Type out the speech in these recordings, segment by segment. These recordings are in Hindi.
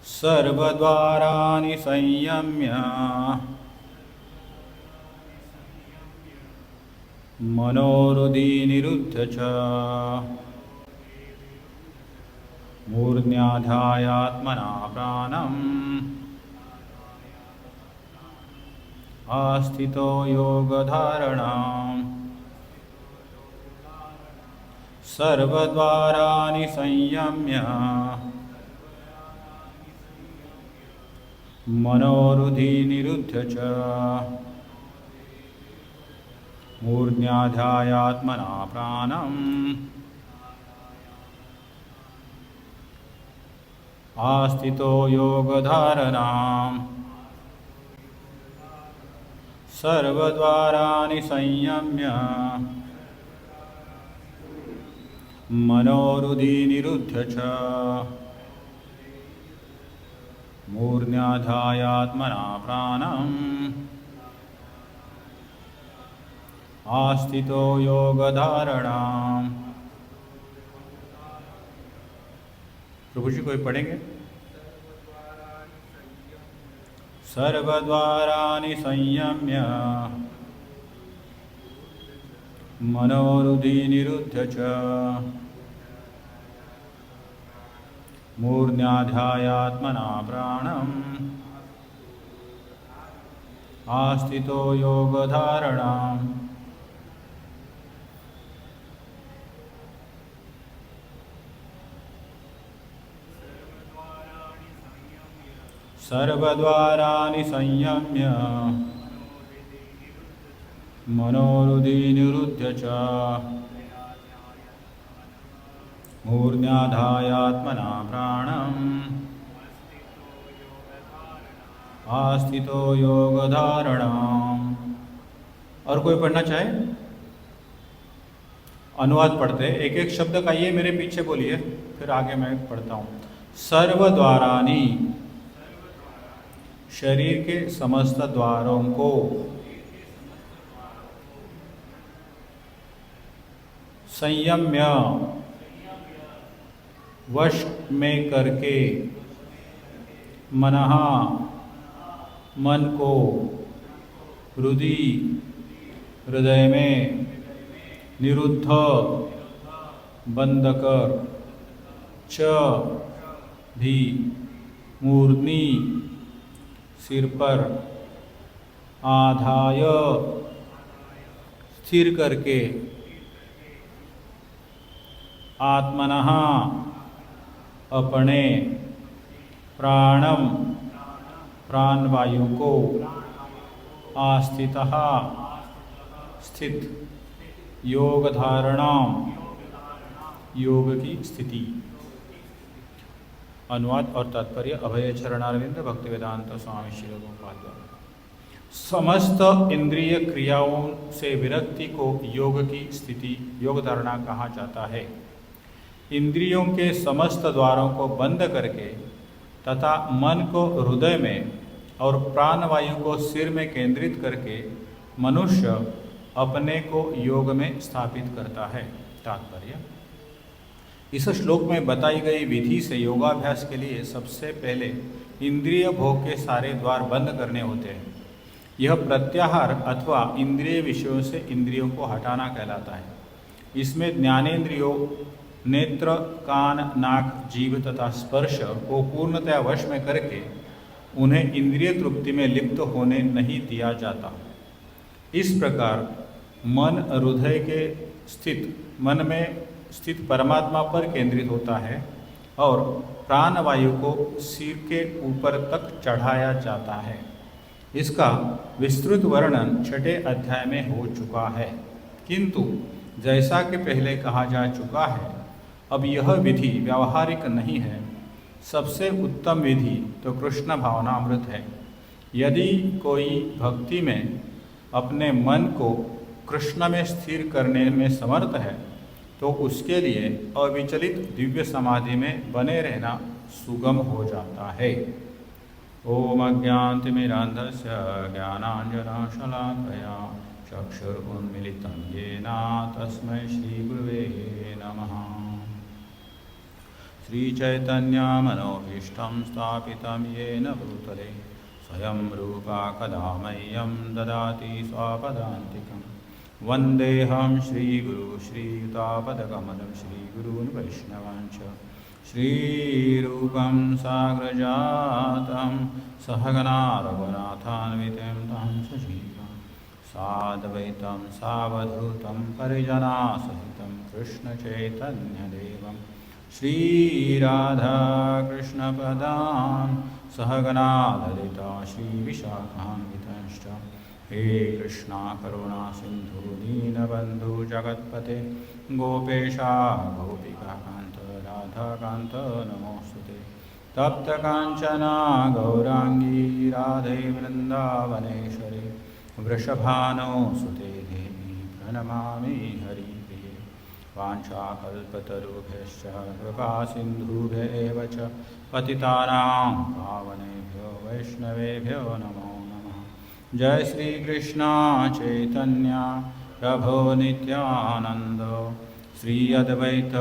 सर्वद्वाराणि संयम्य मनोहृदि निरुध्य च मूर्ध्याधायात्मना प्राणम् आस्थितो योगधारणाम् सर्वद्वाराणि संयम्य मनोहृदि निरुध्य च मूर्ध्याधायात्मना प्राणम् आस्थितो योगधारणाम् सर्वद्वाराणि संयम्य मनोहृदि निरुध्य च मूर्ध्याधायात्मना प्राणम् आस्थितो योगधारणाम्। प्रभु जी कोई पढ़ेंगे? सर्वद्वाराणि संयम्य मनोहृदि निरुध्य च मूर्ध्याधायात्मना प्राणम् आस्थितो योगधारणाम्। सर्वद्वाराणि संयम्य मनोहृदि निरुध्य च मूर्ध्याधायात्मना प्राणम् आस्थितो योगधारणाम्। और कोई पढ़ना चाहे? अनुवाद पढ़ते, एक एक शब्द का ये मेरे पीछे बोलिए, फिर आगे मैं पढ़ता हूँ। सर्वद्वाराणि, शरीर के समस्त द्वारों को, संयम्य, वश में करके, मनः, मन को, हृदय में, निरुद्ध, बंद कर, च भी, मूर्ध्नि, सिर पर, आधाय, स्थिर करके, आत्मनः, अपने, प्राणम, प्राणवायु को, आस्थितः, स्थित, योग धारणाम, योग की स्थिति। अनुवाद और तात्पर्य अभय चरणारविंद भक्तिवेदांत स्वामी श्री गोपाल। समस्त इंद्रिय क्रियाओं से विरक्ति को योग की स्थिति, योग धारणा कहा जाता है। इंद्रियों के समस्त द्वारों को बंद करके तथा मन को हृदय में और प्राणवायु को सिर में केंद्रित करके मनुष्य अपने को योग में स्थापित करता है। तात्पर्य, इस श्लोक में बताई गई विधि से योगाभ्यास के लिए सबसे पहले इंद्रिय भोग के सारे द्वार बंद करने होते हैं। यह प्रत्याहार अथवा इंद्रिय विषयों से इंद्रियों को हटाना कहलाता है। इसमें ज्ञानेंद्रियों नेत्र, कान, नाक, जीभ तथा स्पर्श को पूर्णतया वश में करके उन्हें इंद्रिय तृप्ति में लिप्त होने नहीं दिया जाता। इस प्रकार मन हृदय के मन में स्थित परमात्मा पर केंद्रित होता है और प्राणवायु को सिर के ऊपर तक चढ़ाया जाता है। इसका विस्तृत वर्णन 6ठे अध्याय में हो चुका है, किंतु जैसा कि पहले कहा जा चुका है, अब यह विधि व्यावहारिक नहीं है। सबसे उत्तम विधि तो कृष्ण भावनामृत है। यदि कोई भक्ति में अपने मन को कृष्ण में स्थिर करने में समर्थ है तो उसके लिए अविचलित दिव्य समाधि में बने रहना सुगम हो जाता है। ओम अज्ञानतिमिरान्धस्य ज्ञानाञ्जनशलाकया चक्षुरुन्मिलितं येन तस्मै श्रीगुरुवे नमः। श्रीचैतन्यमनोभीष्टं स्थापितं येन भूतले स्वयं रूपा कदा मह्यं ददाति स्वपदान्तिकं वन्देऽहं श्रीगुरु श्रीयुतापदकमलं श्रीगुरून् वैष्णवांश्च श्रीरूपं साग्रजातं सहगना रघुनाथान्वितं तं सजीवं साद्वैतं सावधूतं परिजनासहितं कृष्णचैतन्यदेवं श्रीराधाकृष्णपदां सहगना ललिता श्रीविशाखान्वितंश्च हे कृष्णा करुणा सिन्धु दीनबन्धु जगत्पते गोपेशा गोपिकान्त राधाकान्त नमोऽस्तुते तप्तकाञ्चना गौराङ्गी राधे वृन्दावनेश्वरी वृषभानुसुते देवी प्रणमामि हरिप्रिये वाञ्छाकल्पतरुभ्यश्च कृपासिन्धुभ्येव च पतितानां पावनेभ्यो वैष्णवेभ्यो नमो नमः। जय श्री कृष्ण चैतन्य प्रभो नित्यानंद श्री अद्वैत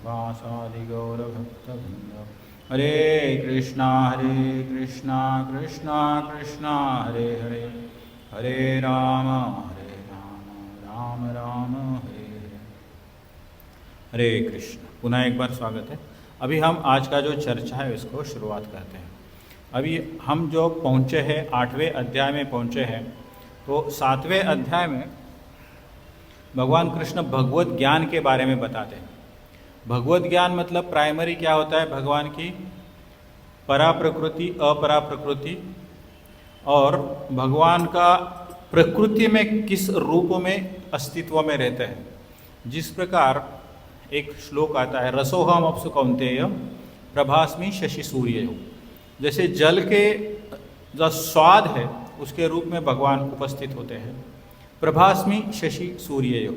वासादि गौरभक्तवृंद हरे कृष्णा कृष्णा कृष्णा हरे हरे हरे राम राम राम हरे हरे। हरे कृष्ण। पुनः एक बार स्वागत है। अभी हम आज का जो चर्चा है इसको शुरुआत करते हैं। अभी हम जो पहुँचे हैं 8वें अध्याय में पहुँचे हैं, तो 7वें अध्याय में भगवान कृष्ण भगवत ज्ञान के बारे में बताते हैं। भगवत ज्ञान मतलब प्राइमरी क्या होता है, भगवान की परा प्रकृति अपरा प्रकृति और भगवान का प्रकृति में किस रूप में अस्तित्व में रहते हैं। जिस प्रकार एक श्लोक आता है, रसोहम अप्सु कौन्तेय प्रभास्मि शशि सूर्य। जैसे जल के जो स्वाद है उसके रूप में भगवान उपस्थित होते हैं। प्रभास्मि शशि सूर्य,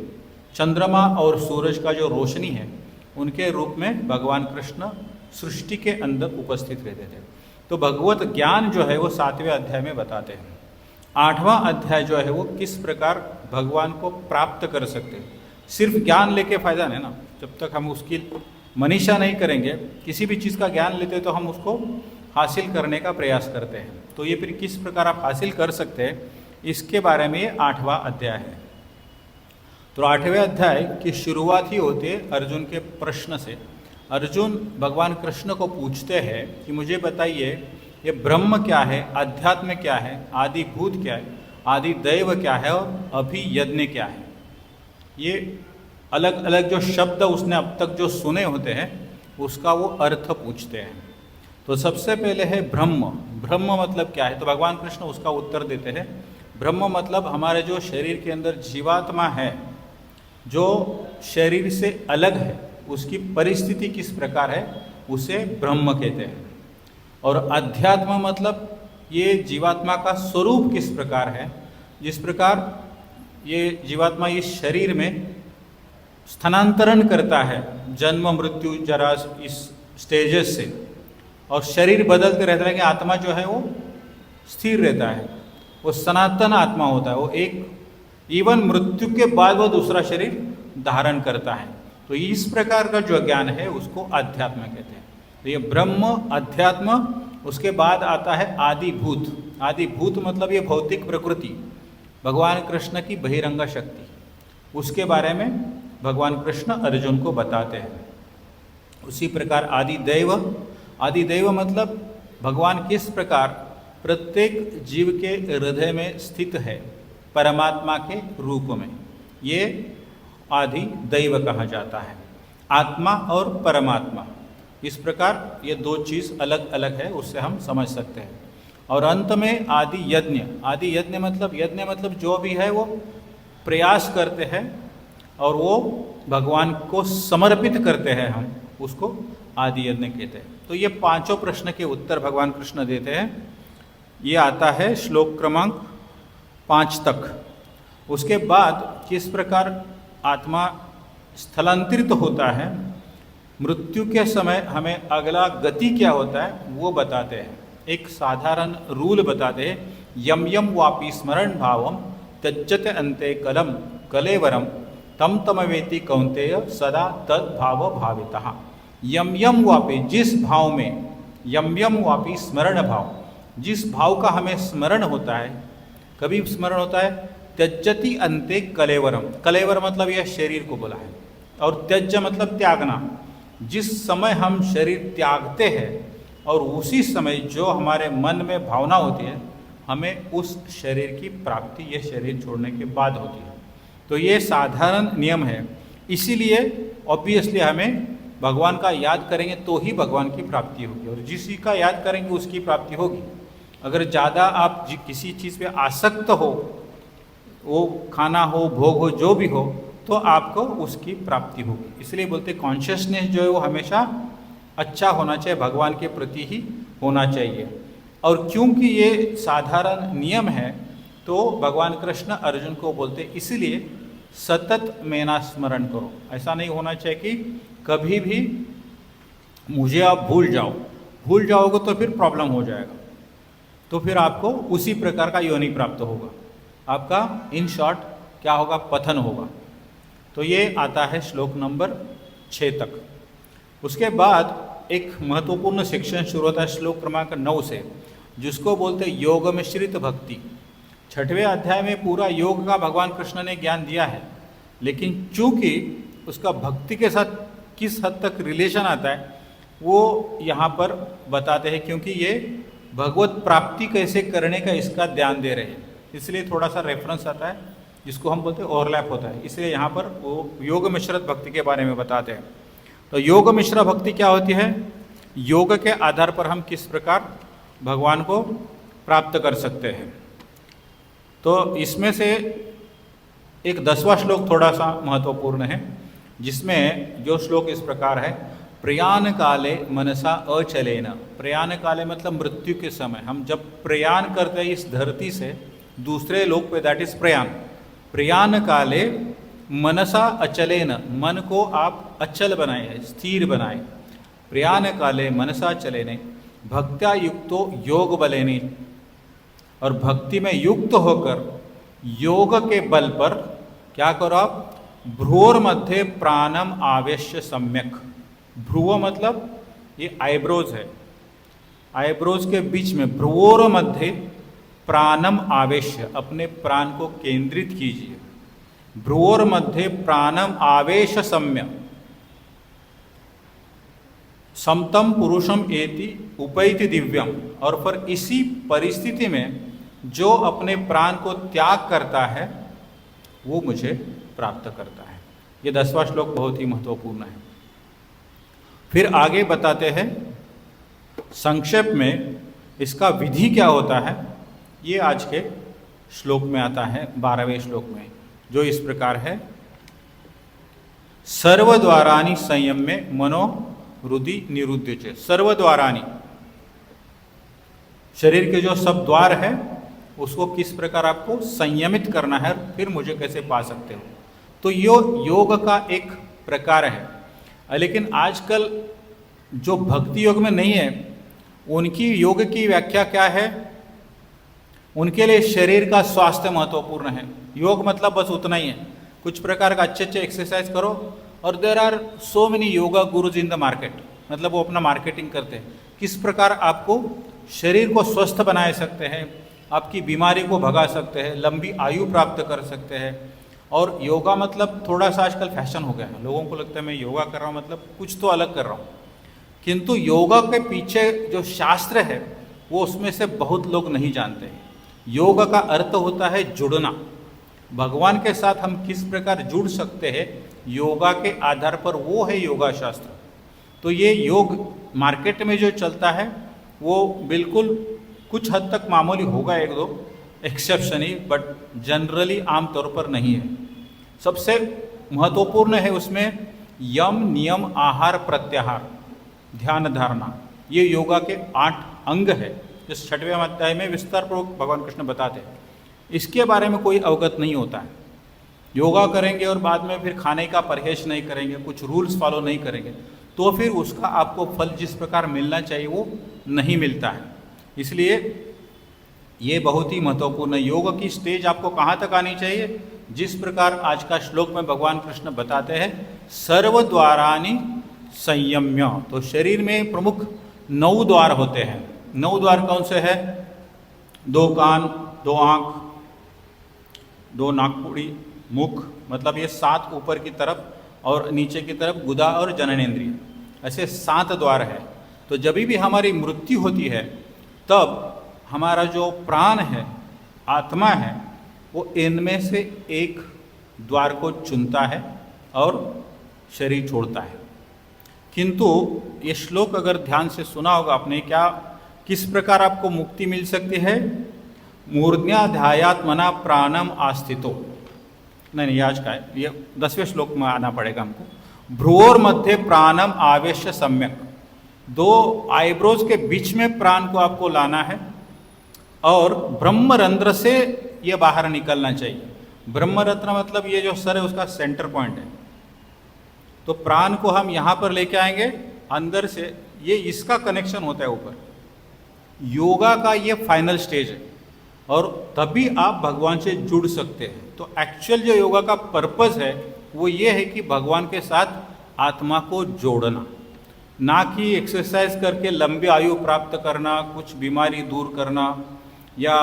चंद्रमा और सूरज का जो रोशनी है उनके रूप में भगवान कृष्ण सृष्टि के अंदर उपस्थित रहते थे। तो भगवत ज्ञान जो है वो 7वें अध्याय में बताते हैं। 8वां अध्याय जो है वो किस प्रकार भगवान को प्राप्त कर सकते हैं। सिर्फ ज्ञान लेके फायदा नहीं ना, जब तक हम उसकी मनीषा नहीं करेंगे, किसी भी चीज़ का ज्ञान लेते तो हम उसको हासिल करने का प्रयास करते हैं। तो ये फिर किस प्रकार आप हासिल कर सकते हैं, इसके बारे में ये 8वां अध्याय है। तो 8वें अध्याय की शुरुआत ही होती है अर्जुन के प्रश्न से। अर्जुन भगवान कृष्ण को पूछते हैं कि मुझे बताइए ये ब्रह्म क्या है, अध्यात्म क्या है, आदि भूत क्या है, आदि दैव क्या है और अभियज्ञ क्या है। ये अलग अलग जो शब्द उसने अब तक जो सुने होते हैं उसका वो अर्थ पूछते हैं। तो सबसे पहले है ब्रह्म। ब्रह्म मतलब क्या है, तो भगवान कृष्ण उसका उत्तर देते हैं। ब्रह्म मतलब हमारे जो शरीर के अंदर जीवात्मा है, जो शरीर से अलग है, उसकी परिस्थिति किस प्रकार है, उसे ब्रह्म कहते हैं। और अध्यात्म मतलब ये जीवात्मा का स्वरूप किस प्रकार है, जिस प्रकार ये जीवात्मा इस शरीर में स्थानांतरण करता है जन्म मृत्यु जरा इस स्टेजेस से, और शरीर बदलते रहता है, लेकिन आत्मा जो है वो स्थिर रहता है, वो सनातन आत्मा होता है। वो एक इवन मृत्यु के बाद वो दूसरा शरीर धारण करता है। तो इस प्रकार का जो ज्ञान है उसको अध्यात्म कहते हैं। तो ये ब्रह्म, अध्यात्म, उसके बाद आता है आदि भूत। आदि भूत मतलब ये भौतिक प्रकृति, भगवान कृष्ण की बहिरंग शक्ति, उसके बारे में भगवान कृष्ण अर्जुन को बताते हैं। उसी प्रकार आदि दैव। आदि दैव मतलब भगवान किस प्रकार प्रत्येक जीव के हृदय में स्थित है परमात्मा के रूप में, ये आदि दैव कहा जाता है। आत्मा और परमात्मा, इस प्रकार ये दो चीज़ अलग अलग है, उससे हम समझ सकते हैं। और अंत में आदि यज्ञ। आदि यज्ञ मतलब जो भी है वो प्रयास करते हैं और वो भगवान को समर्पित करते हैं, हम उसको आदि यज्ञ कहते हैं। तो ये पांचों प्रश्न के उत्तर भगवान कृष्ण देते हैं। ये आता है श्लोक क्रमांक 5 तक। उसके बाद किस प्रकार आत्मा स्थलांतरित होता है, मृत्यु के समय हमें अगला गति क्या होता है वो बताते हैं। एक साधारण रूल बताते हैं, यम यम वापि स्मरण भावम त्यज्यते अन्ते कलेवरम तम तमवेति कौन्तेय सदा तद भाव भावितः। यम यम वापि, जिस भाव में, यम यम वापि स्मरण भाव, जिस भाव का हमें स्मरण होता है, कभी स्मरण होता है, त्यजति अंते कलेवरम, कलेवर मतलब यह शरीर को बोला है, और त्यज मतलब त्यागना। जिस समय हम शरीर त्यागते हैं और उसी समय जो हमारे मन में भावना होती है, हमें उस शरीर की प्राप्ति ये शरीर छोड़ने के बाद होती है। तो ये साधारण नियम है। इसीलिए ऑब्वियसली हमें भगवान का याद करेंगे तो ही भगवान की प्राप्ति होगी, और जिसी का याद करेंगे उसकी प्राप्ति होगी। अगर ज़्यादा आप किसी चीज़ पे आसक्त हो, वो खाना हो, भोग हो, जो भी हो, तो आपको उसकी प्राप्ति होगी। इसलिए बोलते कॉन्शियसनेस जो है वो हमेशा अच्छा होना चाहिए, भगवान के प्रति ही होना चाहिए। और क्योंकि ये साधारण नियम है तो भगवान कृष्ण अर्जुन को बोलते इसलिए सतत मेरा स्मरण करो। ऐसा नहीं होना चाहिए कि कभी भी मुझे आप भूल जाओगे तो फिर प्रॉब्लम हो जाएगा, तो फिर आपको उसी प्रकार का योनि प्राप्त होगा, आपका इन शॉर्ट क्या होगा, पतन होगा। तो ये आता है श्लोक नंबर 6 तक। उसके बाद एक महत्वपूर्ण सेक्शन शुरू होता है श्लोक क्रमांक 9 से, जिसको बोलते योग मिश्रित भक्ति। 6वें अध्याय में पूरा योग का भगवान कृष्ण ने ज्ञान दिया है, लेकिन चूंकि उसका भक्ति के साथ किस हद तक रिलेशन आता है वो यहाँ पर बताते हैं, क्योंकि ये भगवत प्राप्ति कैसे करने का इसका ध्यान दे रहे हैं, इसलिए थोड़ा सा रेफरेंस आता है जिसको हम बोलते हैं ओवरलैप होता है। इसलिए यहाँ पर वो योग मिश्रित भक्ति के बारे में बताते हैं। तो योग मिश्र भक्ति क्या होती है, योग के आधार पर हम किस प्रकार भगवान को प्राप्त कर सकते हैं। तो इसमें से एक 10वां श्लोक थोड़ा सा महत्वपूर्ण है, जिसमें जो श्लोक इस प्रकार है, प्रयाण काले मनसा अचलेन। प्रयाण काले मतलब मृत्यु के समय, हम जब प्रयाण करते हैं इस धरती से दूसरे लोक पे, दैट इज प्रयाण। प्रयाण काले मनसा अचलेन, मन को आप अचल बनाए, स्थिर बनाए। प्रयाण काले मनसा चलेने भक्त्या युक्तो योग बलेने, और भक्ति में युक्त होकर योग के बल पर क्या करो आप, भ्रुवोर मध्य प्राणम आवेश्य सम्यक। भ्रुव मतलब ये आईब्रोज है, आईब्रोज के बीच में भ्रुवोर मध्य प्राणम आवेश्य, अपने प्राण को केंद्रित कीजिए। भ्रुवोर मध्य प्राणम आवेश सम्य, समतम पुरुषम एति उपैति दिव्यम। और फिर इसी परिस्थिति में जो अपने प्राण को त्याग करता है वो मुझे प्राप्त करता है। ये 10वां श्लोक बहुत ही महत्वपूर्ण है। फिर आगे बताते हैं संक्षेप में इसका विधि क्या होता है, ये आज के श्लोक में आता है 12वें श्लोक में, जो इस प्रकार है, सर्वद्वारानि संयम में मनो रुदि निरुद्ध चे। सर्वद्वारानि, शरीर के जो सब द्वार है उसको किस प्रकार आपको संयमित करना है, फिर मुझे कैसे पा सकते हो। तो योग का एक प्रकार है। लेकिन आजकल जो भक्ति योग में नहीं है उनकी योग की व्याख्या क्या है, उनके लिए शरीर का स्वास्थ्य महत्वपूर्ण है। योग मतलब बस उतना ही है, कुछ प्रकार का अच्छे एक्सरसाइज करो, और there are so many yoga gurus in the market, मतलब वो अपना मार्केटिंग करते हैं किस प्रकार आपको शरीर को स्वस्थ बना सकते हैं, आपकी बीमारी को भगा सकते हैं, लंबी आयु प्राप्त कर सकते हैं। और योगा मतलब थोड़ा सा आजकल फैशन हो गया है, लोगों को लगता है मैं योगा कर रहा हूँ मतलब कुछ तो अलग कर रहा हूँ, किंतु योगा के पीछे जो शास्त्र है वो उसमें से बहुत लोग नहीं जानते हैं। योग का अर्थ होता है जुड़ना, भगवान के साथ हम किस प्रकार जुड़ सकते हैं योगा के आधार पर, वो है योगा शास्त्र। तो ये योग मार्केट में जो चलता है वो बिल्कुल कुछ हद तक मामूली होगा, एक दो एक्सेप्शन ही, बट जनरली आमतौर पर नहीं है। सबसे महत्वपूर्ण है उसमें यम नियम आहार प्रत्याहार ध्यान धारणा, ये योगा के 8 अंग है, जिस 6वें अध्याय में विस्तार पूर्वक भगवान कृष्ण बताते हैं। इसके बारे में कोई अवगत नहीं होता है। योगा करेंगे और बाद में फिर खाने का परहेज नहीं करेंगे, कुछ रूल्स फॉलो नहीं करेंगे, तो फिर उसका आपको फल जिस प्रकार मिलना चाहिए वो नहीं मिलता है। इसलिए ये बहुत ही महत्वपूर्ण है। योग की स्टेज आपको कहाँ तक आनी चाहिए, जिस प्रकार आज का श्लोक में भगवान कृष्ण बताते हैं, सर्वद्वारानि संयम्य। तो शरीर में प्रमुख 9 द्वार होते हैं। 9 द्वार कौन से हैं? 2 कान, 2 आँख, 2 नाकपुड़ी, मुख, मतलब ये 7 ऊपर की तरफ और नीचे की तरफ गुदा और जननेंद्रिय, ऐसे 7 द्वार है। तो जब भी हमारी मृत्यु होती है तब हमारा जो प्राण है, आत्मा है, वो इनमें से एक द्वार को चुनता है और शरीर छोड़ता है। किंतु ये श्लोक अगर ध्यान से सुना होगा आपने, क्या किस प्रकार आपको मुक्ति मिल सकती है? मूर्ध्याध्यायात्मना प्राणम आस्थितो। नहीं, आज का है, ये 10वें श्लोक में आना पड़ेगा हमको। भ्रुवोर मध्य प्राणम आवेश्य सम्यक। 2 आईब्रोज के बीच में प्राण को आपको लाना है और ब्रह्मरंध्र से ये बाहर निकलना चाहिए। ब्रह्मरत्न मतलब ये जो सर है उसका सेंटर पॉइंट है। तो प्राण को हम यहाँ पर लेके आएंगे अंदर से, ये इसका कनेक्शन होता है ऊपर। योगा का ये फाइनल स्टेज है और तभी आप भगवान से जुड़ सकते हैं। तो एक्चुअल जो योगा का पर्पस है वो ये है कि भगवान के साथ आत्मा को जोड़ना, ना कि एक्सरसाइज करके लंबी आयु प्राप्त करना, कुछ बीमारी दूर करना या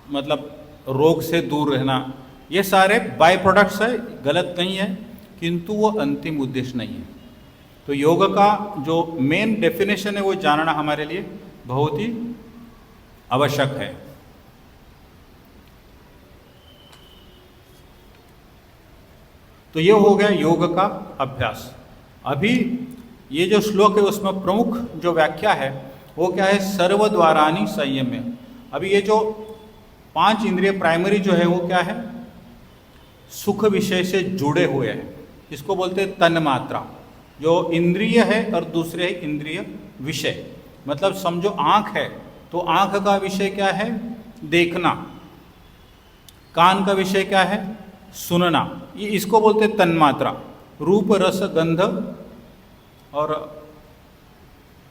मतलब रोग से दूर रहना। ये सारे बाय प्रोडक्ट्स है, गलत नहीं है, किंतु वो अंतिम उद्देश्य नहीं है। तो योग का जो मेन डेफिनेशन है वो जानना हमारे लिए बहुत ही आवश्यक है। तो ये हो गया योग का अभ्यास। अभी ये जो श्लोक है उसमें प्रमुख जो व्याख्या है वो क्या है? सर्वद्वारानि संयम्य। अभी ये जो 5 इंद्रिय प्राइमरी जो है वो क्या है? सुख विषय से जुड़े हुए हैं। इसको बोलते हैं तन्मात्रा। जो इंद्रिय है और दूसरे है इंद्रिय विषय। मतलब समझो आँख है तो आँख का विषय क्या है? देखना। कान का विषय क्या है? सुनना। ये इसको बोलते हैं तन्मात्रा। रूप, रस, गंध और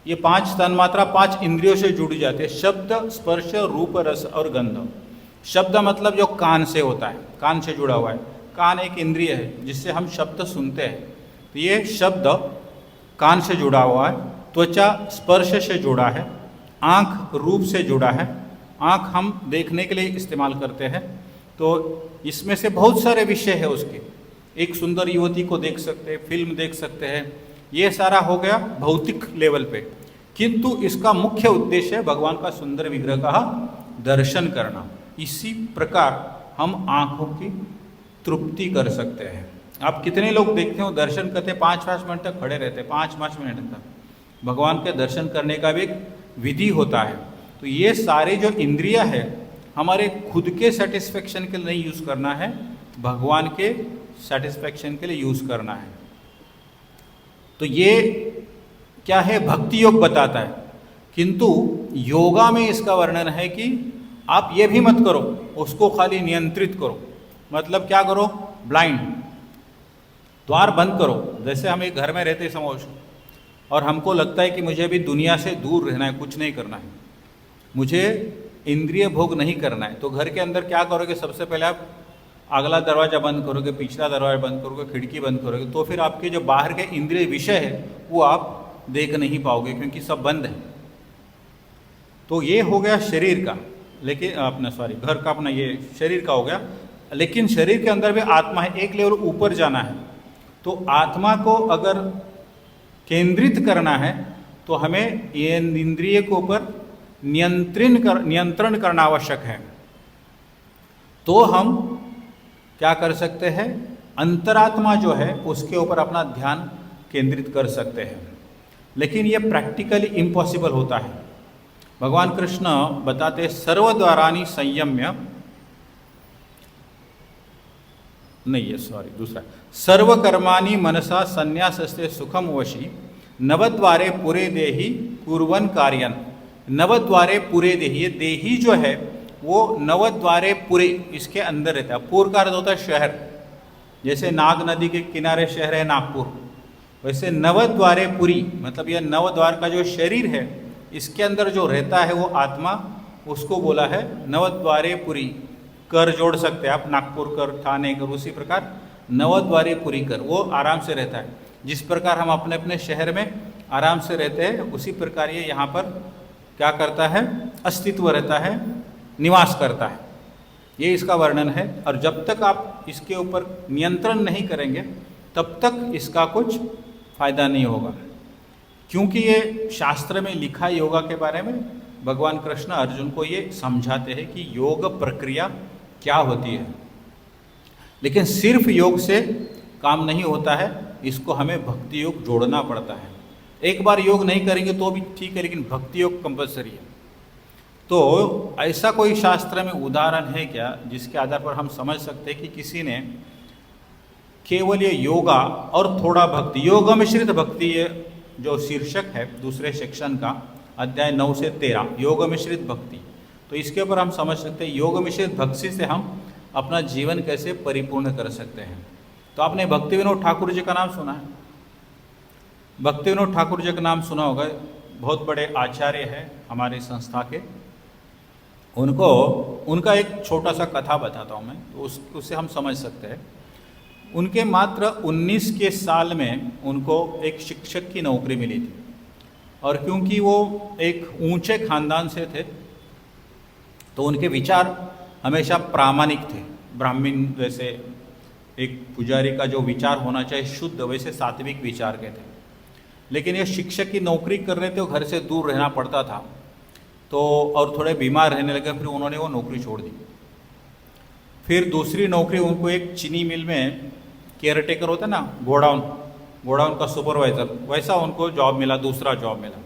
ये 5 तन्मात्रा 5 इंद्रियों से जुड़ी जाती है। शब्द, स्पर्श, रूप, रस और गंध। शब्द मतलब जो कान से होता है, कान से जुड़ा हुआ है। कान एक इंद्रिय है जिससे हम शब्द सुनते हैं। तो ये शब्द कान से जुड़ा हुआ है। त्वचा स्पर्श से जुड़ा है। आँख रूप से जुड़ा है। आँख हम देखने के लिए इस्तेमाल करते हैं। तो इसमें से बहुत सारे विषय है उसके। एक सुंदर युवती को देख सकते हैं, फिल्म देख सकते हैं। ये सारा हो गया भौतिक लेवल पे। किंतु इसका मुख्य उद्देश्य है भगवान का सुंदर विग्रह का दर्शन करना। इसी प्रकार हम आँखों की तृप्ति कर सकते हैं। आप कितने लोग देखते हो दर्शन करते 5-5 मिनट तक खड़े रहते, 5-5 मिनट तक। भगवान के दर्शन करने का भी एक विधि होता है। तो ये सारे जो इंद्रिया है हमारे खुद के सेटिस्फेक्शन के लिए नहीं यूज़ करना है, भगवान के सेटिस्फेक्शन के लिए यूज़ करना है। तो ये क्या है? भक्ति योग बताता है। किंतु योगा में इसका वर्णन है कि आप ये भी मत करो, उसको खाली नियंत्रित करो। मतलब क्या करो? ब्लाइंड, द्वार बंद करो। जैसे हम एक घर में रहते समझ और हमको लगता है कि मुझे अभी दुनिया से दूर रहना है, कुछ नहीं करना है, मुझे इंद्रिय भोग नहीं करना है। तो घर के अंदर क्या करोगे? सबसे पहले आप अगला दरवाज़ा बंद करोगे, पिछला दरवाज़ा बंद करोगे, खिड़की बंद करोगे। तो फिर आपके जो बाहर के इंद्रिय विषय है वो आप देख नहीं पाओगे क्योंकि सब बंद है। तो ये हो गया शरीर का, लेकिन अपना घर का अपना ये शरीर का हो गया। लेकिन शरीर के अंदर भी आत्मा है, एक लेवल ऊपर जाना है। तो आत्मा को अगर केंद्रित करना है तो हमें ये इंद्रिय के ऊपर नियंत्रण करना आवश्यक है। तो हम क्या कर सकते हैं? अंतरात्मा जो है उसके ऊपर अपना ध्यान केंद्रित कर सकते हैं। लेकिन ये प्रैक्टिकली इम्पॉसिबल होता है। भगवान कृष्ण बताते सर्वद्वारानि संयम्य, नहीं है सॉरी दूसरा, सर्वकर्माणि मनसा संन्यासस्ते सुखम वशी नवद्वारे पुरे देहि कुर्वन् कार्यन। नवद्वारे पुरे देहि, ये देही जो है वो नवद्वारे पुरे इसके अंदर रहता है। पुर का अर्थ होता है शहर। जैसे नाग नदी के किनारे शहर है नागपुर, वैसे नवद्वारे पुरी मतलब यह नवद्वार का जो शरीर है इसके अंदर जो रहता है वो आत्मा, उसको बोला है नवद्वारे पुरी। कर जोड़ सकते हैं आप, नागपुर कर, ठाणे कर, उसी प्रकार नवद्वारे पुरी कर, वो आराम से रहता है। जिस प्रकार हम अपने अपने शहर में आराम से रहते हैं, उसी प्रकार ये यहाँ पर क्या करता है, अस्तित्व रहता है, निवास करता है। ये इसका वर्णन है। और जब तक आप इसके ऊपर नियंत्रण नहीं करेंगे तब तक इसका कुछ फायदा नहीं होगा, क्योंकि ये शास्त्र में लिखा योगा के बारे में भगवान कृष्ण अर्जुन को ये समझाते हैं कि योग प्रक्रिया क्या होती है। लेकिन सिर्फ योग से काम नहीं होता है, इसको हमें भक्ति योग जोड़ना पड़ता है। एक बार योग नहीं करेंगे तो भी ठीक है, लेकिन भक्ति योग कंपलसरी है। तो ऐसा कोई शास्त्र में उदाहरण है क्या जिसके आधार पर हम समझ सकते हैं कि किसी ने केवल ये योगा और थोड़ा भक्ति, योग मिश्रित भक्ति, ये जो शीर्षक है दूसरे सेक्शन का, अध्याय 9 से 13, योग मिश्रित भक्ति, तो इसके ऊपर हम समझ सकते हैं योग मिश्रित भक्ति से हम अपना जीवन कैसे परिपूर्ण कर सकते हैं। तो आपने भक्ति विनोद ठाकुर जी का नाम सुना है? भक्ति विनोद ठाकुर जी का नाम सुना होगा, बहुत बड़े आचार्य हैं हमारी संस्था के। उनका एक छोटा सा कथा बताता हूँ मैं, तो उससे हम समझ सकते हैं। उनके मात्र 19 के साल में उनको एक शिक्षक की नौकरी मिली थी, और क्योंकि वो एक ऊंचे खानदान से थे तो उनके विचार हमेशा प्रामाणिक थे। ब्राह्मण जैसे एक पुजारी का जो विचार होना चाहिए शुद्ध, वैसे सात्विक विचार के थे। लेकिन ये शिक्षक की नौकरी कर रहे थे, वो घर से दूर रहना पड़ता था, तो और थोड़े बीमार रहने लगे, फिर उन्होंने वो नौकरी छोड़ दी। फिर दूसरी नौकरी उनको एक चीनी मिल में केयर टेकर होता है ना, गोडाउन का सुपरवाइज़र, वैसा उनको जॉब मिला, दूसरा जॉब मिला।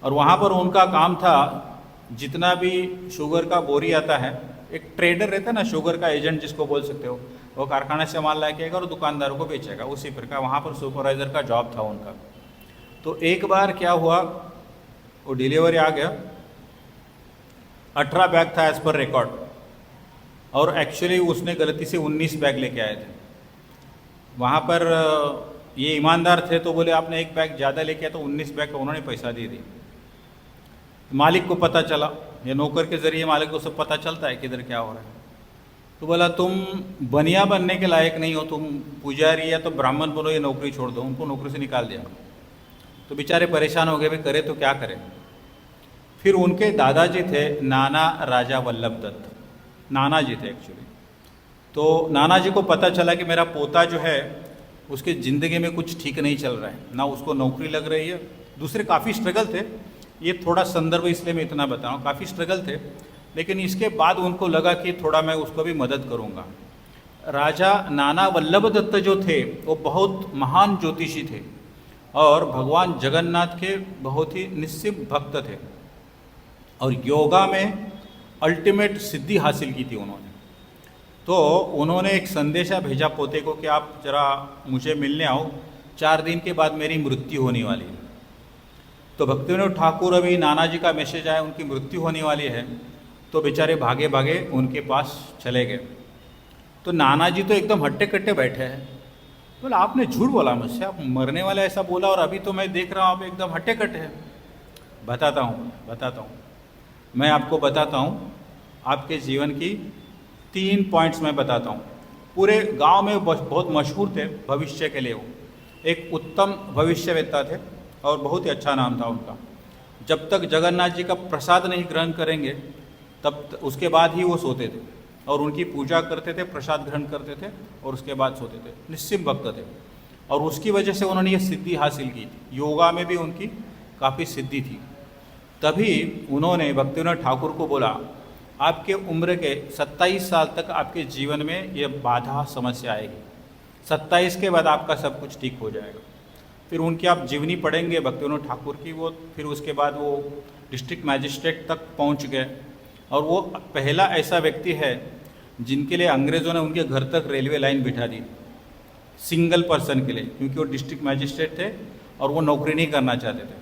और वहाँ पर उनका काम था, जितना भी शुगर का बोरी आता है, एक ट्रेडर रहता है ना, शुगर का एजेंट जिसको बोल सकते हो, वो कारखाने से माल लाके आएगा और दुकानदारों को बेचेगा, उसी प्रकार वहाँ पर सुपरवाइज़र का जॉब था उनका। तो एक बार क्या हुआ, वो डिलीवरी आ गया, 18 बैग था एज पर रिकॉर्ड, और एक्चुअली उसने गलती से 19 बैग लेके आए थे। वहाँ पर ये ईमानदार थे, तो बोले आपने एक बैग ज़्यादा लेके आया, तो 19 बैग का उन्होंने पैसा दे दी। मालिक को पता चला, ये नौकर के ज़रिए मालिक को सब पता चलता है किधर क्या हो रहा है। तो बोला तुम बनिया बनने के लायक नहीं हो, तुम पुजारी या तो ब्राह्मण बनो, ये नौकरी छोड़ दो। उनको नौकरी से निकाल दिया। तो बेचारे परेशान हो गए, भाई करे तो क्या करें। फिर उनके दादाजी थे नाना राजा वल्लभ दत्त, नाना जी थे एक्चुअली। तो नाना जी को पता चला कि मेरा पोता जो है उसके ज़िंदगी में कुछ ठीक नहीं चल रहा है, ना उसको नौकरी लग रही है, दूसरे काफ़ी स्ट्रगल थे। ये थोड़ा संदर्भ इसलिए मैं इतना बता रहा हूँ, काफ़ी स्ट्रगल थे। लेकिन इसके बाद उनको लगा कि थोड़ा मैं उसको भी मदद करूँगा। राजा नाना वल्लभ दत्त जो थे वो बहुत महान ज्योतिषी थे और भगवान जगन्नाथ के बहुत ही निस्सिम भक्त थे, और योगा में अल्टीमेट सिद्धि हासिल की थी उन्होंने। तो उन्होंने एक संदेशा भेजा पोते को कि आप जरा मुझे मिलने आओ, 4 दिन के बाद मेरी मृत्यु होने वाली है। तो भक्तिविनोद ठाकुर, अभी नाना जी का मैसेज आया उनकी मृत्यु होने वाली है, तो बेचारे भागे भागे उनके पास चले गए। तो नाना जी तो एकदम हट्टे कट्टे बैठे हैं। बोला आपने झूठ बोला मुझसे, आप मरने वाले ऐसा बोला, और अभी तो मैं देख रहा हूँ आप एकदम हट्टे कट्टे हैं। बताता हूँ मैं आपको बताता हूँ, आपके जीवन की 3 पॉइंट्स मैं बताता हूँ। पूरे गांव में बहुत मशहूर थे भविष्य के लिए, वो एक उत्तम भविष्यवेत्ता थे और बहुत ही अच्छा नाम था उनका। जब तक जगन्नाथ जी का प्रसाद नहीं ग्रहण करेंगे तब उसके बाद ही वो सोते थे, और उनकी पूजा करते थे, प्रसाद ग्रहण करते थे और उसके बाद सोते थे। निस्सिम भक्त थे, और उसकी वजह से उन्होंने ये सिद्धि हासिल की थी। योगा में भी उनकी काफ़ी सिद्धि थी। तभी उन्होंने भक्तिविनोद ठाकुर को बोला, आपके उम्र के 27 साल तक आपके जीवन में ये बाधा समस्या आएगी, 27 के बाद आपका सब कुछ ठीक हो जाएगा। फिर उनकी आप जीवनी पढ़ेंगे भक्तिविनोद ठाकुर की, वो फिर उसके बाद वो डिस्ट्रिक्ट मैजिस्ट्रेट तक पहुंच गए, और वो पहला ऐसा व्यक्ति है जिनके लिए अंग्रेज़ों ने उनके घर तक रेलवे लाइन बिठा दी, सिंगल पर्सन के लिए, क्योंकि वो डिस्ट्रिक्ट मैजिस्ट्रेट थे और वो नौकरी नहीं करना चाहते थे।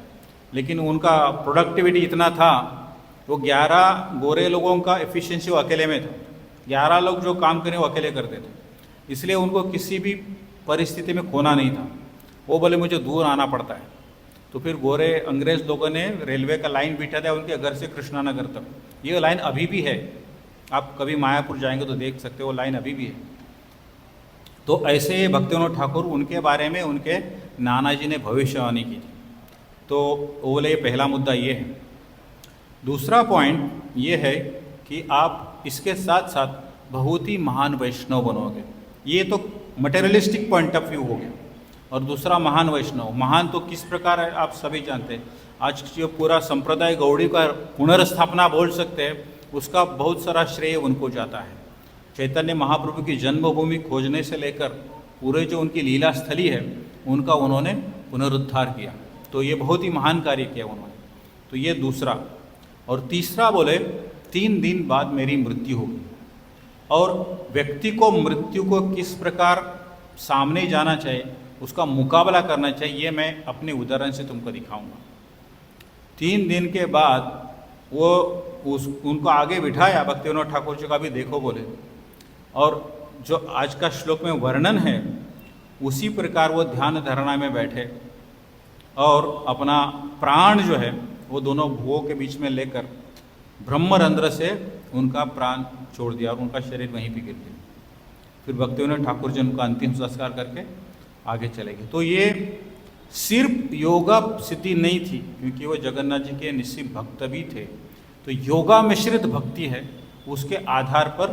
लेकिन उनका प्रोडक्टिविटी इतना था, वो 11 गोरे लोगों का एफिशिएंसी वो अकेले में था। 11 लोग जो काम करें वो अकेले करते थे, इसलिए उनको किसी भी परिस्थिति में खोना नहीं था। वो बोले मुझे दूर आना पड़ता है, तो फिर गोरे अंग्रेज़ लोगों ने रेलवे का लाइन बिठा दिया उनके घर से कृष्णानगर तक। ये लाइन अभी भी है, आप कभी मायापुर जाएंगे तो देख सकते हो, वो लाइन अभी भी है। तो ऐसे भक्तिविनोद ठाकुर, उनके बारे में उनके नाना जी ने भविष्यवाणी की थी। तो वो बोले पहला मुद्दा ये है। दूसरा पॉइंट ये है कि आप इसके साथ साथ बहुत ही महान वैष्णव बनोगे। ये तो मटेरियलिस्टिक पॉइंट ऑफ व्यू हो गया। और दूसरा महान वैष्णव, महान तो किस प्रकार है आप सभी जानते हैं। आज जो पूरा संप्रदाय गौड़ी का पुनर्स्थापना बोल सकते हैं, उसका बहुत सारा श्रेय उनको जाता है। चैतन्य महाप्रभु की जन्मभूमि खोजने से लेकर पूरे जो उनकी लीला स्थली है, उनका उन्होंने पुनरुद्धार किया। तो ये बहुत ही महान कार्य किया उन्होंने। तो ये दूसरा। और तीसरा बोले 3 दिन बाद मेरी मृत्यु होगी। और व्यक्ति को मृत्यु को किस प्रकार सामने जाना चाहिए, उसका मुकाबला करना चाहिए, ये मैं अपने उदाहरण से तुमको दिखाऊंगा। 3 दिन के बाद वो उनको आगे बिठाया भक्तिविनोद ठाकुर जी का भी देखो बोले। और जो आज का श्लोक में वर्णन है, उसी प्रकार वो ध्यान धारणा में बैठे और अपना प्राण जो है वो दोनों भुवों के बीच में लेकर ब्रह्मरंध्र से उनका प्राण छोड़ दिया और उनका शरीर वहीं पे गिर गया। फिर भक्तिविनोद ठाकुर जी उनका अंतिम संस्कार करके आगे चले गए। तो ये सिर्फ योगा स्थिति नहीं थी, क्योंकि वो जगन्नाथ जी के निश्चित भक्त भी थे। तो योगा मिश्रित भक्ति है, उसके आधार पर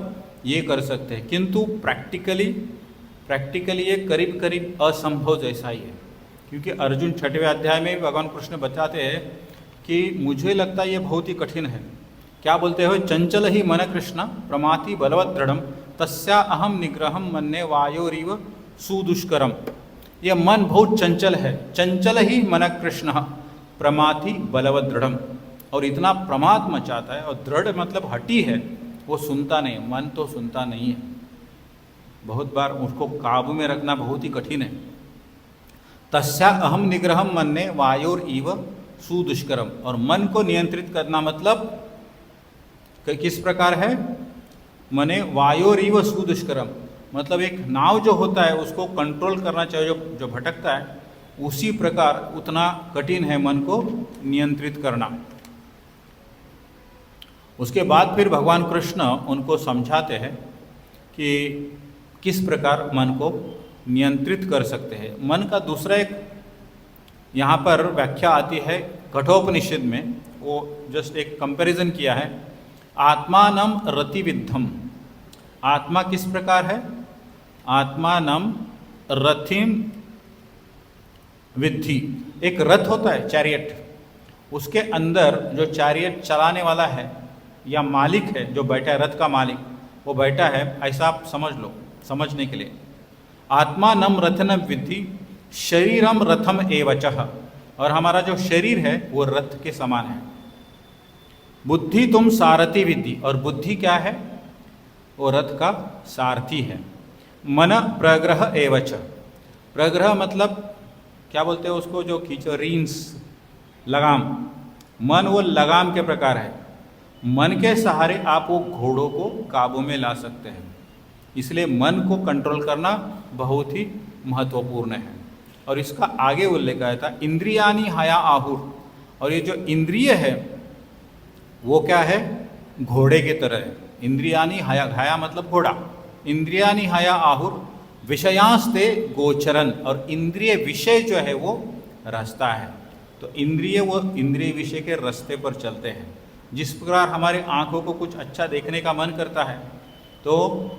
ये कर सकते हैं। किंतु प्रैक्टिकली ये करीब करीब असंभव जैसा ही है। क्योंकि अर्जुन 6वें अध्याय में भगवान कृष्ण बताते हैं कि मुझे लगता है ये बहुत ही कठिन है। क्या बोलते हो? चंचल ही मन कृष्ण प्रमाति बलवत दृढ़म तस्या अहम निग्रहम मन्ये वायोरिव सुदुष्करम। यह मन बहुत चंचल है। चंचल ही मन कृष्ण प्रमाति बलवत दृढ़म। और इतना प्रमाद मचाता है, और दृढ़ मतलब हटी है, वो सुनता नहीं, मन तो सुनता नहीं है। बहुत बार उसको काबू में रखना बहुत ही कठिन है। तस्या अहम निग्रहम मन्ये वायोर इव सुदुष्करम। और मन को नियंत्रित करना मतलब किस प्रकार है? मने वायोर इव सुदुष्करम मतलब एक नाव जो होता है उसको कंट्रोल करना चाहिए, जो भटकता है, उसी प्रकार उतना कठिन है मन को नियंत्रित करना। उसके बाद फिर भगवान कृष्ण उनको समझाते हैं कि किस प्रकार मन को नियंत्रित कर सकते हैं। मन का दूसरा एक यहाँ पर व्याख्या आती है कठोपनिषद में। वो जस्ट एक कंपैरिजन किया है। आत्मानम रतिविद्धम। आत्मा किस प्रकार है? आत्मानम रथिम विद्धि। एक रथ होता है, चैरियट। उसके अंदर जो चैरियट चलाने वाला है या मालिक है, जो बैठा है, रथ का मालिक वो बैठा है, ऐसा आप समझ लो समझने के लिए। आत्मानम रथनम विद्धि शरीरम रथम एवचः। और हमारा जो शरीर है वो रथ के समान है। बुद्धि तुम सारथी विद्धि। और बुद्धि क्या है? वो रथ का सारथी है। मन प्रग्रह एवच। प्रग्रह मतलब क्या बोलते हैं उसको, जो खींचो, रीन्स, लगाम। मन वो लगाम के प्रकार है। मन के सहारे आप वो घोड़ों को काबू में ला सकते हैं। इसलिए मन को कंट्रोल करना बहुत ही महत्वपूर्ण है। और इसका आगे उल्लेख आया था इंद्रियानी हया आहुर। और ये जो इंद्रिय है वो क्या है? घोड़े की तरह है। इंद्रियानी हया, हया मतलब घोड़ा। इंद्रियानी हया आहुर विषयांस्ते गोचरन। और इंद्रिय विषय जो है वो रास्ता है। तो इंद्रिय वो इंद्रिय विषय के रास्ते पर चलते हैं। जिस प्रकार हमारे आंखों को कुछ अच्छा देखने का मन करता है तो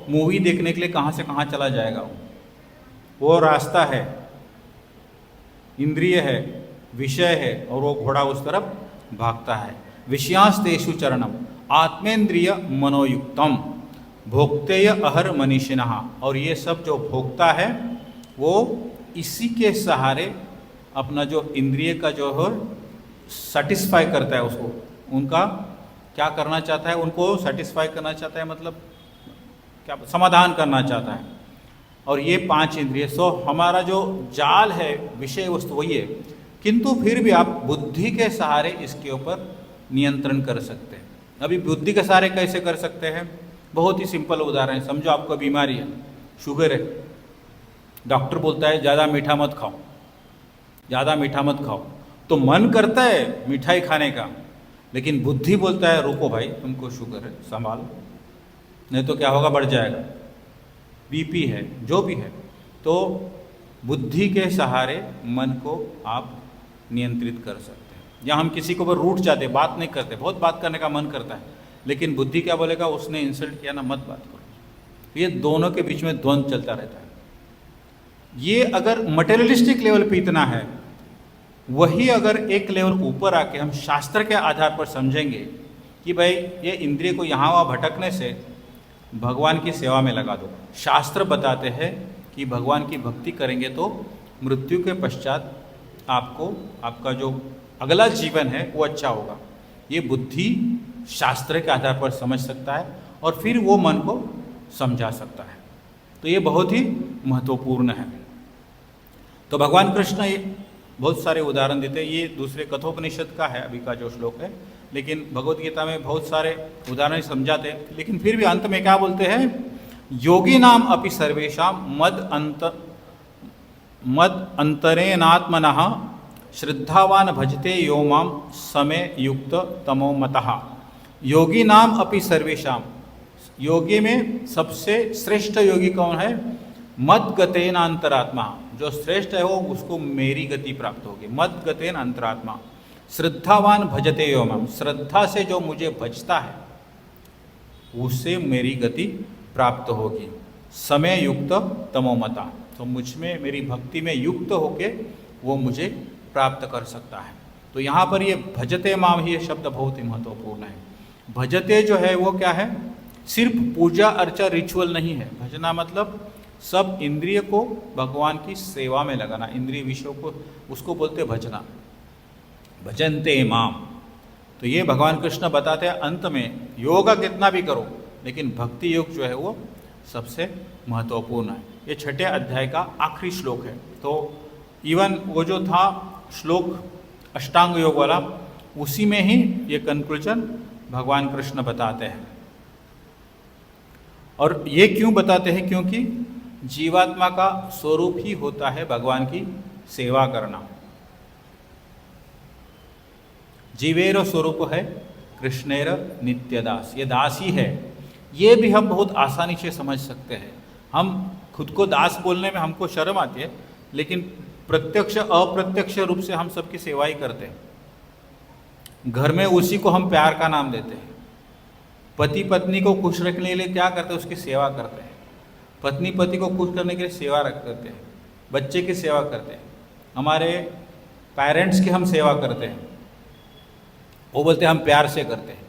मूवी देखने के लिए कहाँ से कहाँ चला जाएगा, वो रास्ता है, इंद्रिय है, विषय है, और वो घोड़ा उस तरफ भागता है। विषयांस्तेषु चरणम आत्मेन्द्रिय मनोयुक्तम भोक्तेय अहर मनीषिणः। और ये सब जो भोक्ता है वो इसी के सहारे अपना जो इंद्रिय का जो है सेटिस्फाई करता है, उसको उनका क्या करना चाहता है, उनको सेटिस्फाई करना चाहता है, मतलब क्या समाधान करना चाहता है। और ये 5 इंद्रिय, सो हमारा जो जाल है विषय वस्तु वही है, किंतु फिर भी आप बुद्धि के सहारे इसके ऊपर नियंत्रण कर सकते हैं। अभी बुद्धि के सहारे कैसे कर सकते हैं? बहुत ही सिंपल उदाहरण है। समझो आपको बीमारी है, शुगर है, डॉक्टर बोलता है ज़्यादा मीठा मत खाओ, ज़्यादा मीठा मत खाओ। तो मन करता है मिठाई खाने का, लेकिन बुद्धि बोलता है रुको भाई, तुमको शुगर है, संभालो, नहीं तो क्या होगा, बढ़ जाएगा, बीपी है, जो भी है। तो बुद्धि के सहारे मन को आप नियंत्रित कर सकते हैं। या हम किसी को ऊपर रूठ जाते, बात नहीं करते, बहुत बात करने का मन करता है, लेकिन बुद्धि क्या बोलेगा, उसने इंसल्ट किया ना, मत बात करो। तो ये दोनों के बीच में द्वंद्व चलता रहता है। ये अगर मटेरियलिस्टिक लेवल पे इतना है, वही अगर एक लेवल ऊपर आके हम शास्त्र के आधार पर समझेंगे कि भाई ये इंद्रिय को यहाँ वहाँ भटकने से भगवान की सेवा में लगा दो। शास्त्र बताते हैं कि भगवान की भक्ति करेंगे तो मृत्यु के पश्चात आपको आपका जो अगला जीवन है वो अच्छा होगा। ये बुद्धि शास्त्र के आधार पर समझ सकता है और फिर वो मन को समझा सकता है। तो ये बहुत ही महत्वपूर्ण है। तो भगवान कृष्ण ये बहुत सारे उदाहरण देते हैं। ये दूसरे कठोपनिषद का है अभी का जो श्लोक है, लेकिन भगवत गीता में बहुत सारे उदाहरण समझाते हैं। लेकिन फिर भी अंत में क्या बोलते हैं, योगी नाम अपि सर्वेशाम मद अंतरेनात्मनः श्रद्धावान भजते यो माम समय युक्त तमो मतः। योगी नाम अपि सर्वेशाम, योगी में सबसे श्रेष्ठ योगी कौन है, मद गतेन अंतरात्मा, जो श्रेष्ठ है वो उसको मेरी गति प्राप्त होगी। मद गतेन अंतरात्मा श्रद्धावान भजते यो माम, श्रद्धा से जो मुझे भजता है उससे मेरी गति प्राप्त होगी। समय युक्त तमोमता, तो मुझ में मेरी भक्ति में युक्त होके वो मुझे प्राप्त कर सकता है। तो यहाँ पर ये भजते माम ही ये शब्द बहुत ही महत्वपूर्ण है। भजते जो है वो क्या है, सिर्फ पूजा अर्चा रिचुअल नहीं है। भजना मतलब सब इंद्रिय को भगवान की सेवा में लगाना, इंद्रिय विषयों को, उसको बोलते भजना, भजनते माम। तो ये भगवान कृष्ण बताते हैं अंत में योगा कितना भी करो, लेकिन भक्ति योग जो है वो सबसे महत्वपूर्ण है। ये 6ठे अध्याय का आखिरी श्लोक है। तो इवन वो जो था श्लोक अष्टांग योग वाला, उसी में ही ये कंक्लूजन भगवान कृष्ण बताते हैं। और ये क्यों बताते हैं, क्योंकि जीवात्मा का स्वरूप ही होता है भगवान की सेवा करना। जीवेर स्वरूप है कृष्णेर नित्यदास, ये दास ही है। ये भी हम बहुत आसानी से समझ सकते हैं। हम खुद को दास बोलने में हमको शर्म आती है, लेकिन प्रत्यक्ष अप्रत्यक्ष रूप से हम सबकी सेवा ही करते हैं। घर में उसी को हम प्यार का नाम देते हैं। पति पत्नी को खुश रखने के लिए क्या करते हैं, उसकी सेवा करते हैं। पत्नी पति को खुश करने के लिए सेवा करते हैं, बच्चे की सेवा करते हैं, हमारे पेरेंट्स की हम सेवा करते हैं। वो बोलते हैं हम प्यार से करते हैं।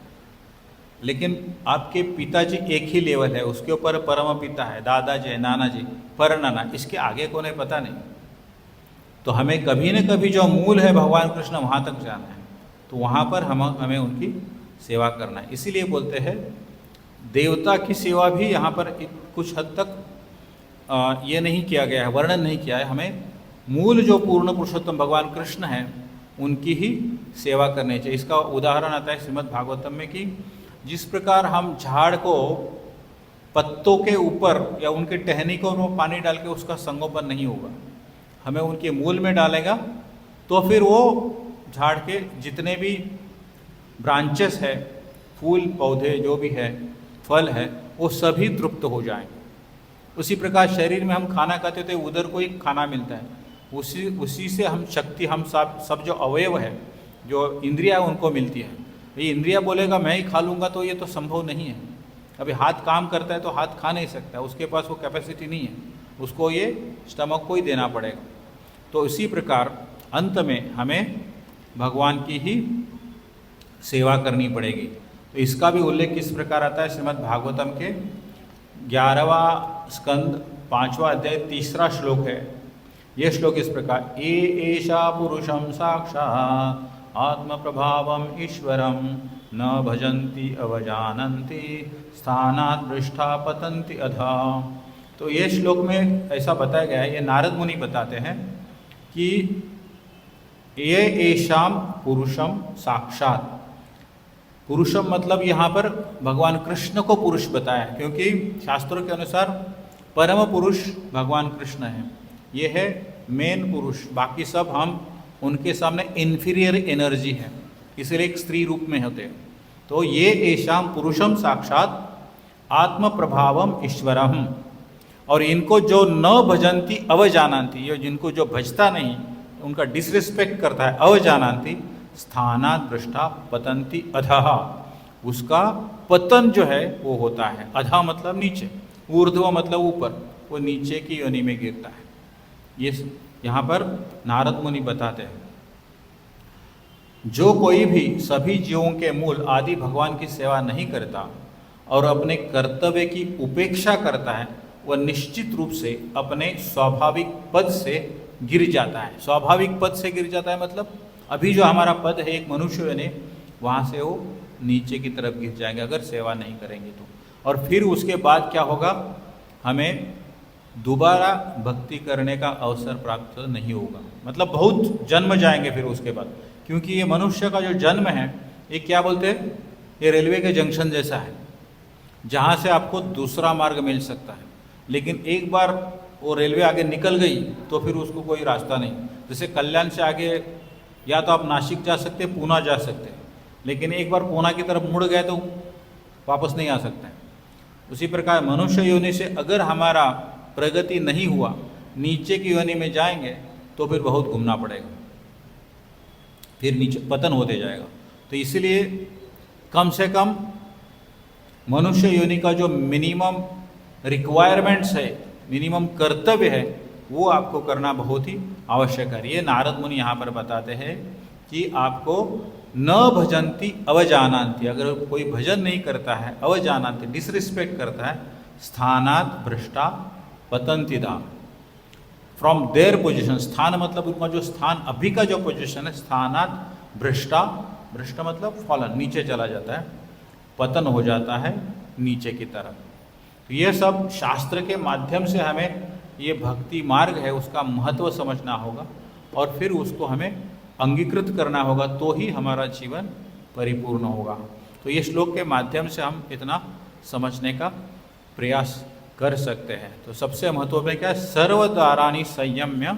लेकिन आपके पिताजी एक ही लेवल है, उसके ऊपर परम पिता है, दादाजी है, नाना जी, पर नाना, इसके आगे कौन है पता नहीं। तो हमें कभी न कभी जो मूल है भगवान कृष्ण, वहाँ तक जाना है। तो वहाँ पर हमें उनकी सेवा करना है। इसीलिए बोलते हैं देवता की सेवा भी यहाँ पर कुछ हद तक ये नहीं किया गया है, वर्णन नहीं किया है। हमें मूल जो पूर्ण पुरुषोत्तम भगवान कृष्ण हैं उनकी ही सेवा करनी चाहिए। इसका उदाहरण आता है श्रीमद् भागवतम में कि जिस प्रकार हम झाड़ को पत्तों के ऊपर या उनके टहनी को पानी डाल के उसका संगोपन नहीं होगा, हमें उनके मूल में डालेगा तो फिर वो झाड़ के जितने भी ब्रांचेस है, फूल पौधे जो भी है, फल है, वो सभी तृप्त हो जाएंगे। उसी प्रकार शरीर में हम खाना खाते तो उधर को ही खाना मिलता है, उसी से हम शक्ति, हम सब जो अवयव है, जो इंद्रिया है, उनको मिलती है। ये इंद्रिया बोलेगा मैं ही खा लूँगा तो ये तो संभव नहीं है। अभी हाथ काम करता है तो हाथ खा नहीं सकता, उसके पास वो कैपेसिटी नहीं है, उसको ये स्टमक को ही देना पड़ेगा। तो इसी प्रकार अंत में हमें भगवान की ही सेवा करनी पड़ेगी। तो इसका भी उल्लेख किस प्रकार आता है श्रीमद् भागवतम के 11वां स्कंद 5वां अध्याय 3रा श्लोक है। यह श्लोक इस प्रकार, एषा पुरुषम साक्षात् आत्म प्रभावम ईश्वरम न भजन्ति अवजानन्ति स्थानात् दृष्टा पतन्ति अधा। तो ये श्लोक में ऐसा बताया गया है, ये नारद मुनि बताते हैं कि ये एषाम पुरुषम साक्षात, पुरुषम मतलब यहाँ पर भगवान कृष्ण को पुरुष बताया है, क्योंकि शास्त्रों के अनुसार परम पुरुष भगवान कृष्ण है। ये है मेन पुरुष, बाकी सब हम उनके सामने इन्फीरियर एनर्जी है, इसलिए एक स्त्री रूप में होते हैं। तो ये एषाम पुरुषम साक्षात आत्म प्रभावम ईश्वरम, और इनको जो न भजंती अवजानंती, ये जिनको जो भजता नहीं, उनका डिसरिस्पेक्ट करता है, अवजानंती स्थानात् भ्रष्टा पतंती अधः, उसका पतन जो है वो होता है। अधः मतलब नीचे, ऊर्ध्व मतलब ऊपर, वो नीचे की योनि में गिरता है। ये यहाँ पर नारद मुनि बताते हैं, जो कोई भी सभी जीवों के मूल आदि भगवान की सेवा नहीं करता और अपने कर्तव्य की उपेक्षा करता है, वह निश्चित रूप से अपने स्वाभाविक पद से गिर जाता है। स्वाभाविक पद से गिर जाता है मतलब अभी जो हमारा पद है एक मनुष्य ने, वहाँ से वो नीचे की तरफ गिर जाएंगे अगर सेवा नहीं करेंगे तो। और फिर उसके बाद क्या होगा, हमें दोबारा भक्ति करने का अवसर प्राप्त नहीं होगा, मतलब बहुत जन्म जाएंगे फिर उसके बाद। क्योंकि ये मनुष्य का जो जन्म है, ये क्या बोलते हैं, ये रेलवे के जंक्शन जैसा है, जहाँ से आपको दूसरा मार्ग मिल सकता है, लेकिन एक बार वो रेलवे आगे निकल गई तो फिर उसको कोई रास्ता नहीं। जैसे कल्याण से आगे या तो आप नासिक जा सकते, पूना जा सकते, लेकिन एक बार पूना की तरफ मुड़ गए तो वापस नहीं आ सकते। उसी प्रकार मनुष्य योनि से अगर हमारा प्रगति नहीं हुआ, नीचे की योनि में जाएंगे तो फिर बहुत घूमना पड़ेगा, फिर नीचे पतन होते जाएगा। तो इसलिए कम से कम मनुष्य योनि का जो मिनिमम रिक्वायरमेंट्स है, मिनिमम कर्तव्य है, वो आपको करना बहुत ही आवश्यक है। ये नारद मुनि यहाँ पर बताते हैं कि आपको न भजंती अवजानंती, अगर कोई भजन नहीं करता है, अवजानंती डिसरिस्पेक्ट करता है, स्थानात् भ्रष्टा पतंती दा, फ्रॉम देयर पोजिशन, स्थान मतलब उनका जो स्थान अभी का जो पोजिशन है, स्थानात् भ्रष्टा, भ्रष्ट मतलब फॉलन, नीचे चला जाता है, पतन हो जाता है नीचे की तरफ। तो ये सब शास्त्र के माध्यम से हमें ये भक्ति मार्ग है उसका महत्व समझना होगा और फिर उसको हमें अंगीकृत करना होगा, तो ही हमारा जीवन परिपूर्ण होगा। तो ये श्लोक के माध्यम से हम इतना समझने का प्रयास कर सकते हैं। तो सबसे महत्वपूर्ण क्या है, सर्वद्वाराणि संयम्य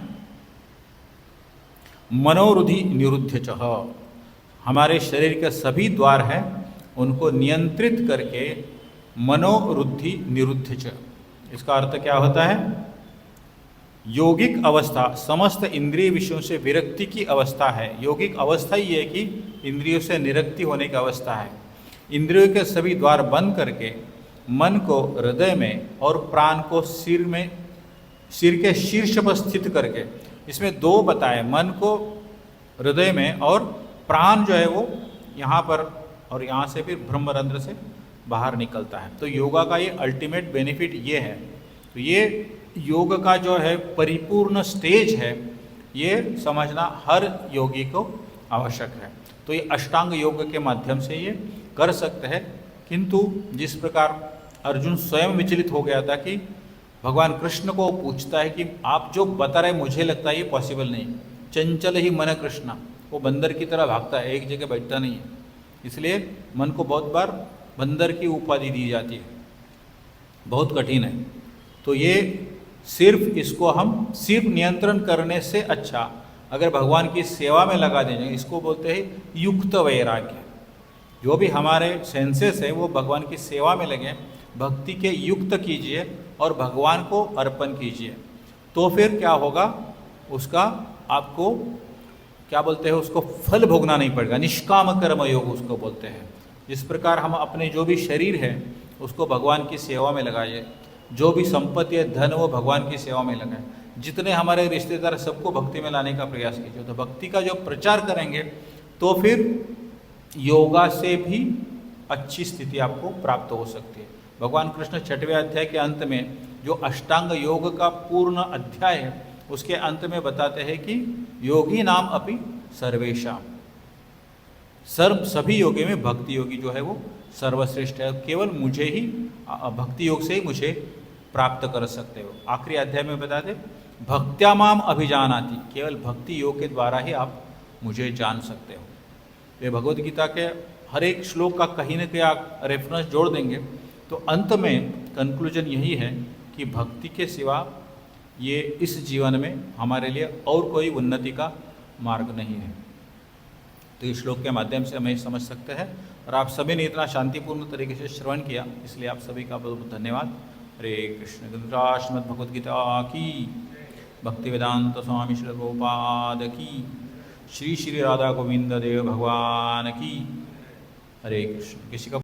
मनोरुधि निरुद्ध च, हमारे शरीर के सभी द्वार हैं उनको नियंत्रित करके मनोरुद्धि निरुद्ध च। इसका अर्थ क्या होता है, यौगिक अवस्था, समस्त इंद्रिय विषयों से विरक्ति की अवस्था है। यौगिक अवस्था ही है कि इंद्रियों से निरक्ति होने की अवस्था है। इंद्रियों के सभी द्वार बंद करके मन को हृदय में और प्राण को सिर में, सिर के शीर्ष पर स्थित करके, इसमें दो बताए, मन को हृदय में और प्राण जो है वो यहाँ पर, और यहाँ से फिर ब्रह्मरंध्र से बाहर निकलता है। तो योगा का ये अल्टीमेट बेनिफिट ये है। तो ये योग का जो है परिपूर्ण स्टेज है, ये समझना हर योगी को आवश्यक है। तो ये अष्टांग योग के माध्यम से ये कर सकते हैं। किंतु जिस प्रकार अर्जुन स्वयं विचलित हो गया था कि भगवान कृष्ण को पूछता है कि आप जो बता रहे मुझे लगता है ये पॉसिबल नहीं, चंचल ही मन कृष्ण, वो बंदर की तरह भागता है, एक जगह बैठता नहीं है, इसलिए मन को बहुत बार बंदर की उपाधि दी जाती है, बहुत कठिन है। तो ये सिर्फ इसको हम सिर्फ नियंत्रण करने से अच्छा अगर भगवान की सेवा में लगा देंगे, इसको बोलते हैं युक्त वैराग्य। जो भी हमारे सेंसेस है वो भगवान की सेवा में लगे, भक्ति के युक्त कीजिए और भगवान को अर्पण कीजिए, तो फिर क्या होगा, उसका आपको क्या बोलते हैं, उसको फल भोगना नहीं पड़ेगा। निष्काम कर्म योग उसको बोलते हैं। जिस प्रकार हम अपने जो भी शरीर है उसको भगवान की सेवा में लगाइए, जो भी संपत्ति है धन वो भगवान की सेवा में लगाएं, जितने हमारे रिश्तेदार सबको भक्ति में लाने का प्रयास कीजिए। तो भक्ति का जो प्रचार करेंगे तो फिर योगा से भी अच्छी स्थिति आपको प्राप्त हो सकती है। भगवान कृष्ण 6वें अध्याय के अंत में जो अष्टांग योग का पूर्ण अध्याय है उसके अंत में बताते हैं कि योगी नाम अपि सर्वेशा, सभी योगी में भक्ति योगी जो है वो सर्वश्रेष्ठ है, केवल मुझे ही भक्ति योग से ही मुझे प्राप्त कर सकते हो। आखिरी अध्याय में बता दे भक्त्या माम अभिजानाति, केवल भक्ति योग के द्वारा ही आप मुझे जान सकते हो। ये भगवद गीता के हर एक श्लोक का कहीं न कहीं रेफरेंस जोड़ देंगे तो अंत में कंक्लूजन यही है कि भक्ति के सिवा ये इस जीवन में हमारे लिए और कोई उन्नति का मार्ग नहीं है। तो इस श्लोक के माध्यम से हमें समझ सकते हैं। और आप सभी ने इतना शांतिपूर्ण तरीके से श्रवण किया, इसलिए आप सभी का बहुत बहुत धन्यवाद। हरे कृष्ण। श्रीमद् भगवद गीता की, भक्ति वेदांत स्वामी श्री गोपाद की, श्री श्री राधा गोविंद देव भगवान की। हरे कृष्ण। किसी का